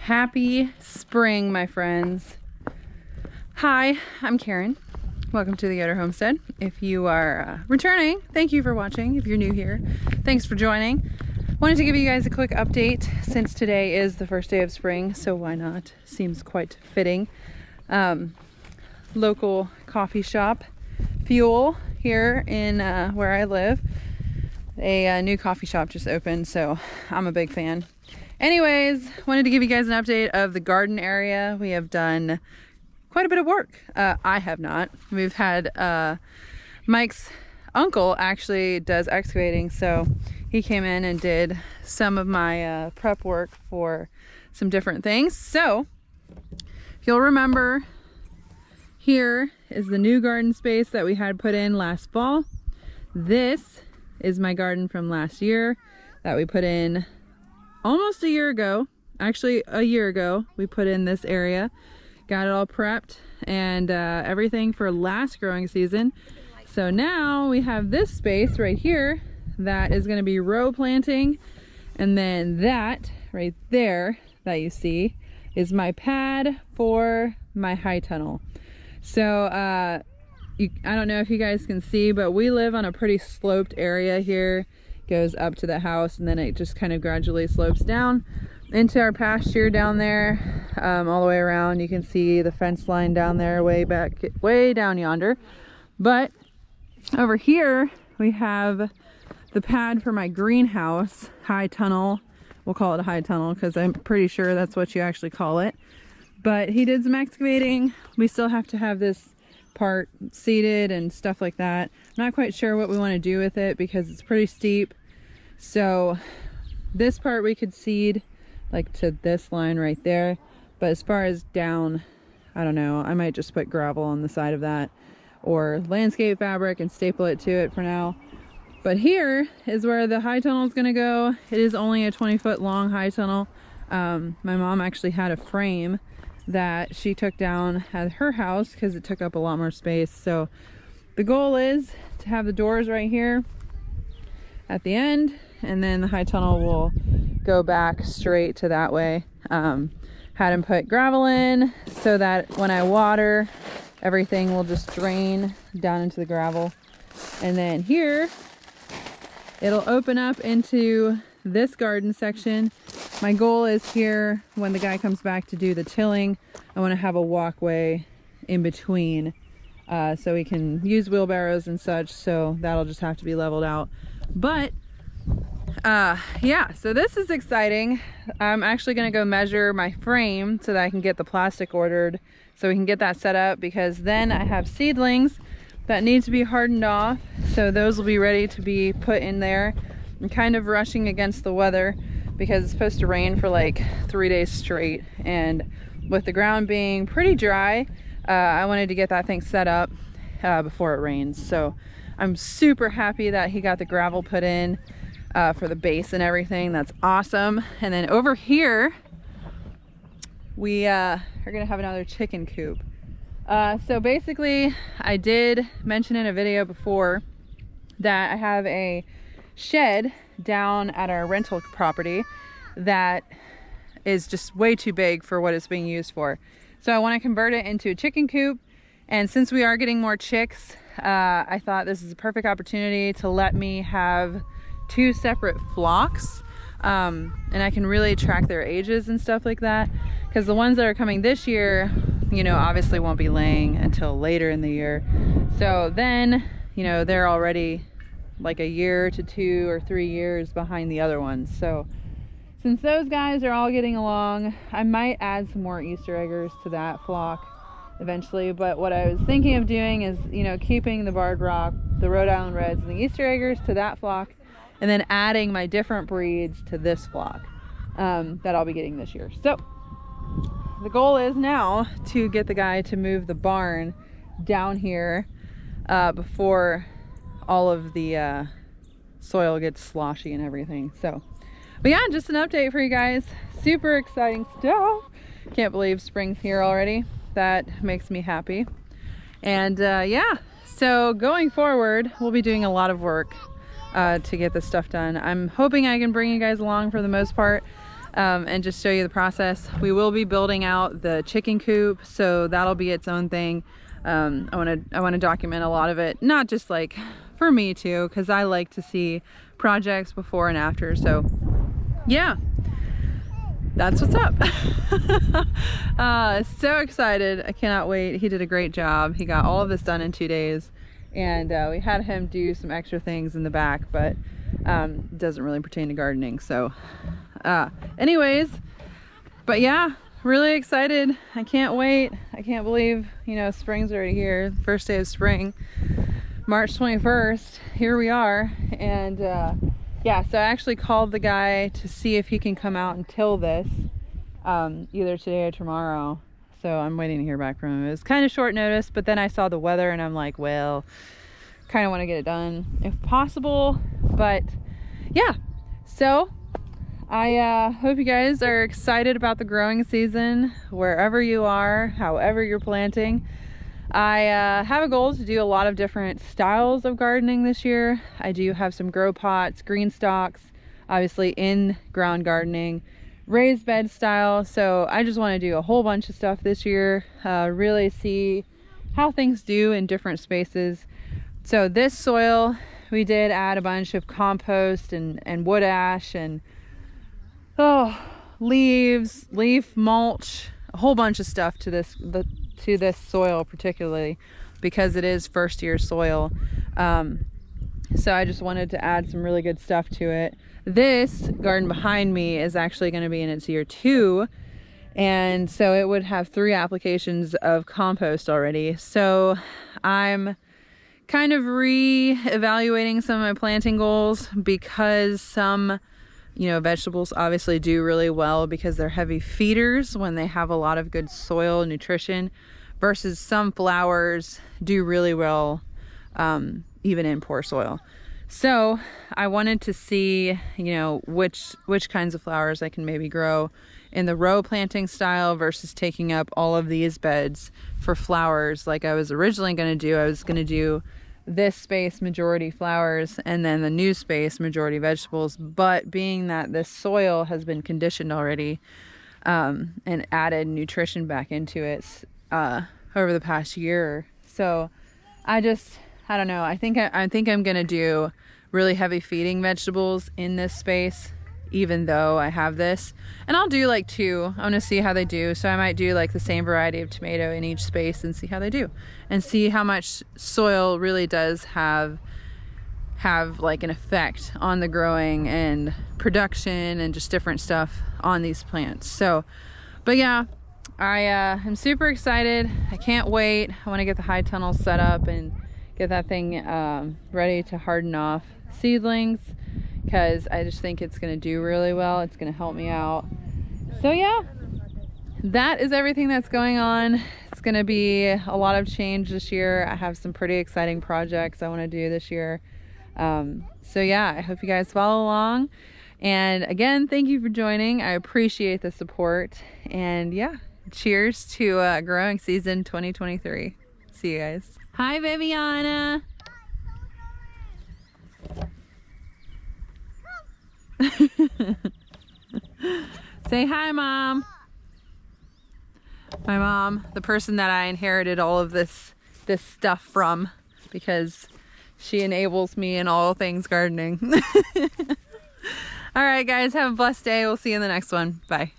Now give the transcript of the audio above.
Happy spring, my friends. Hi, I'm Karen. Welcome to the Yoder Homestead. If you are returning, thank you for watching. If you're new here, thanks for joining. Wanted to give you guys a quick update since today is the first day of spring, so why not? Seems quite fitting. Local coffee shop, Fuel, here in where I live. A new coffee shop just opened, so I'm a big fan. Anyways, wanted to give you guys an update of the garden area. We have done quite a bit of work. I have not. We've had Mike's uncle actually does excavating, so he came in and did some of my prep work for some different things. So if you'll remember, here is the new garden space that we had put in last fall. This is my garden from last year that we put in almost a year ago. Actually, a year ago, we put in this area, got it all prepped and everything for last growing season. So now we have this space right here that is going to be row planting, and then that right there that you see is my pad for my high tunnel. So I don't know if you guys can see, but we live on a pretty sloped area here. Goes up to the house and then it just kind of gradually slopes down into our pasture down there, all the way around. You can see the fence line down there, way back, way down yonder. But over here we have the pad for my greenhouse, high tunnel. We'll call it a high tunnel because I'm pretty sure that's what you actually call it. But he did some excavating. We still have to have this part seeded and stuff like that. I'm not quite sure what we want to do with it because it's pretty steep. So this part we could seed like to this line right there, but as far as down, I don't know. I might just put gravel on the side of that or landscape fabric and staple it to it for now. But here is where the high tunnel is going to go. It is only a 20-foot long high tunnel. My mom actually had a frame that she took down at her house because it took up a lot more space. So the goal is to have the doors right here at the end, and then the high tunnel will go back straight to that way. Had him put gravel in so that when I water, everything will just drain down into the gravel. And then here it'll open up into this garden section. My goal is here, when the guy comes back to do the tilling, I want to have a walkway in between so we can use wheelbarrows and such, so that'll just have to be leveled out. But yeah, so this is exciting. I'm actually going to go measure my frame so that I can get the plastic ordered so we can get that set up, because then I have seedlings that need to be hardened off, so those will be ready to be put in there. I'm kind of rushing against the weather because it's supposed to rain for like 3 days straight, and with the ground being pretty dry, I wanted to get that thing set up before it rains. So I'm super happy that he got the gravel put in for the base and everything. That's awesome. And then over here we are gonna have another chicken coop. So basically, I did mention in a video before that I have a shed down at our rental property that is just way too big for what it's being used for. So I want to convert it into a chicken coop, and since we are getting more chicks, I thought this is a perfect opportunity to let me have 2 separate flocks, and I can really track their ages and stuff like that, because the ones that are coming this year, you know, obviously won't be laying until later in the year. So then, you know, they're already like a year to 2 or 3 years behind the other ones. So since those guys are all getting along, I might add some more Easter eggers to that flock eventually. But what I was thinking of doing is, you know, keeping the Barred Rock, the Rhode Island Reds, and the Easter eggers to that flock, and then adding my different breeds to this flock that I'll be getting this year. So the goal is now to get the guy to move the barn down here before all of the soil gets sloshy and everything. So, but yeah, just an update for you guys. Super exciting stuff. Can't believe spring's here already. That makes me happy. And yeah, so going forward, we'll be doing a lot of work to get this stuff done. I'm hoping I can bring you guys along for the most part. and just show you the process. We will be building out the chicken coop, so that'll be its own thing. I want to document a lot of it, not just like for me too, because I like to see projects before and after. So yeah, that's what's up. So excited. I cannot wait. He did a great job. He got all of this done in 2 days, and we had him do some extra things in the back, but it doesn't really pertain to gardening. So anyways, but yeah, really excited. I can't wait. I can't believe, you know, spring's already here. First day of spring, March 21st. Here we are. And yeah, so I actually called the guy to see if he can come out and till this either today or tomorrow. So I'm waiting to hear back from him. It was kind of short notice, but then I saw the weather and I'm like, well, kind of want to get it done if possible. But yeah, so I hope you guys are excited about the growing season, wherever you are, however you're planting. I have a goal to do a lot of different styles of gardening this year. I do have some grow pots, green stalks, obviously in ground gardening, raised bed style. So I just want to do a whole bunch of stuff this year, really see how things do in different spaces. So this soil, we did add a bunch of compost and wood ash and leaves, leaf mulch, a whole bunch of stuff to this soil, particularly because it is first year soil. So I just wanted to add some really good stuff to it. This garden behind me is actually going to be in its year 2, and so it would have 3 applications of compost already. So I'm kind of re-evaluating some of my planting goals, because some, you know, vegetables obviously do really well because they're heavy feeders when they have a lot of good soil nutrition, versus some flowers do really well even in poor soil. So I wanted to see, you know, which kinds of flowers I can maybe grow in the row planting style versus taking up all of these beds for flowers like I was originally going to do. I was going to do this space majority flowers and then the new space majority vegetables, but being that this soil has been conditioned already and added nutrition back into it over the past year, so I don't know, I think I'm gonna do really heavy feeding vegetables in this space, even though I have this, and I'll do like 2. I want to see how they do. So I might do like the same variety of tomato in each space and see how they do, and see how much soil really does have like an effect on the growing and production and just different stuff on these plants. So, but yeah, I am super excited. I can't wait. I want to get the high tunnel set up and get that thing ready to harden off seedlings, because I just think it's going to do really well. It's going to help me out. So yeah, that is everything that's going on. It's going to be a lot of change this year. I have some pretty exciting projects I want to do this year. So yeah, I hope you guys follow along. And again, thank you for joining. I appreciate the support. And yeah, cheers to growing season 2023. See you guys. Hi, Viviana. Say hi, Mom. My mom, the person that I inherited all of this stuff from, because she enables me in all things gardening. All right, guys, have a blessed day. We'll see you in the next one. Bye.